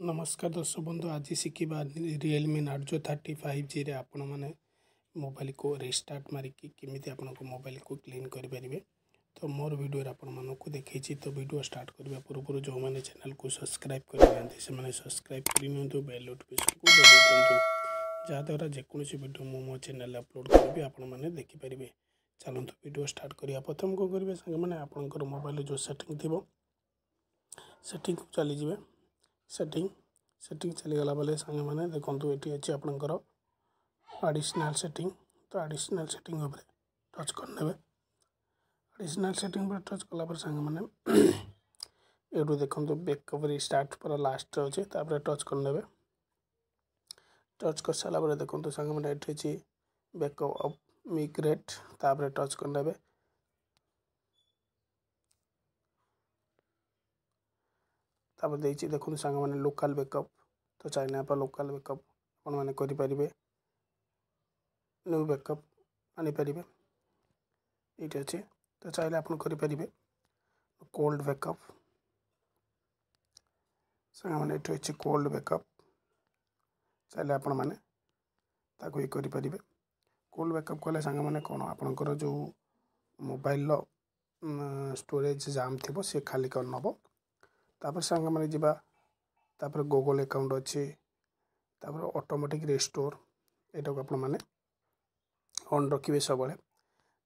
नमस्कार दर्शक बंधु आज शिखा रियलमी नार्जो 35G रे आपण मैंने मोबाइल को रिस्टार्ट मारिकी केमी आपण मोबाइल को क्लीन करेंगे। तो मोर वीडियो आपण मानक देखी तो वीडियो स्टार्ट करने पूर्व जो मैंने चैनल को सब्सक्राइब कर सब्सक्राइब कर बेल नोटिफिकेशन को दे दिंतु जहाँद्वारा जेकोसी वीडियो मो चैनल अपलोड करी आपण मैंने देखिपारे। चलते वीडियो स्टार्ट करिया प्रथम कौन करेंगे सांगे मैंने आपंकर मोबाइल जो सेटिंग थी सेटिंग को चलीजे सेटिंग चलीगला बेले सांगे मैंने देखो ये अच्छे आपंकर एडिशनल सेटिंग। तो एडिशनल सेटिंग उपर टच करने एडिशनल सेटिंग पर टच कलापर सांगे मैंने ये देखो बैकअप रिस्टार्ट पूरा लास्ट अच्छे टच करने टच कर सारापर देखो सांगे मैंने ये अच्छी बैकअप अफ मिग्रेट तापर टच करने तापर देखिए देखो सांग मैंने लोकल बैकअप। तो चाहिए आप लोकल बैकअप आपने करेंगे न्यू बैकअप आनीपर ये अच्छे। तो चाहिए आप करेंगे कोल्ड बैकअप सांग मैंने ये अच्छे कोल्ड बैकअप चाहिए आपण मैंने ये करेंगे कोल्ड बैकअप कले सांग मैंने कौन आपंकर जो मोबाइल स्टोरेज जाम थी सी खाली कर नब तापर सांग मैंने जावा तापर गूगल अकाउंट अच्छे तापर ऑटोमेटिक रिस्टोर यहाँ को आपण मैंने ऑन रखिए सब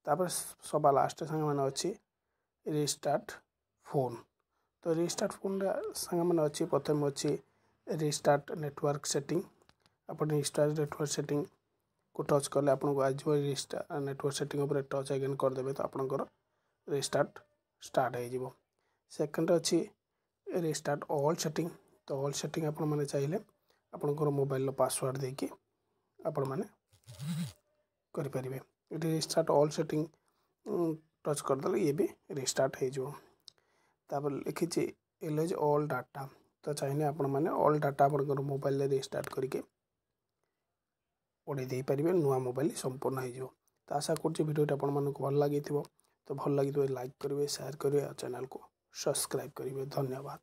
तापर सभा लास्ट सांग मैंने अच्छी रिस्टार्ट फोन। तो रिस्टार्ट फोन सांग मैंने अच्छी प्रथम अच्छी रिस्टार्ट नेटवर्क सेटिंग अपन रिस्टार्ट नेटवर्क सेटिंग को टच कले आपको आज रिस्टार्ट नेटवर्क सेटिंग उपर टच अगेन करदे तो आपंकर रिस्टार्ट स्टार्ट हो। सेकेंड अच्छी रिस्टार्ट ऑल सेटिंग। तो ऑल सेटिंग आपण मैंने चाहिए आपंकर मोबाइल पासवर्ड देकी आपण मैंने करेंगे ये रिस्टार्ट ऑल सेटिंग टच करदे ये भी रिस्टार्ट हो लिखी एलेज ऑल डाटा। तो चाहिए आपण मैंने ऑल डाटा आपंकर मोबाइल रिस्टार्ट करके उड़े दे पारे नुआ मोबाइल संपूर्ण हो। तो आशा कर भिडियो आपण मानक भल लगी तो भल लगी लाइक करेंगे शेयर करेंगे चैनल को सब्सक्राइब करेंगे। धन्यवाद।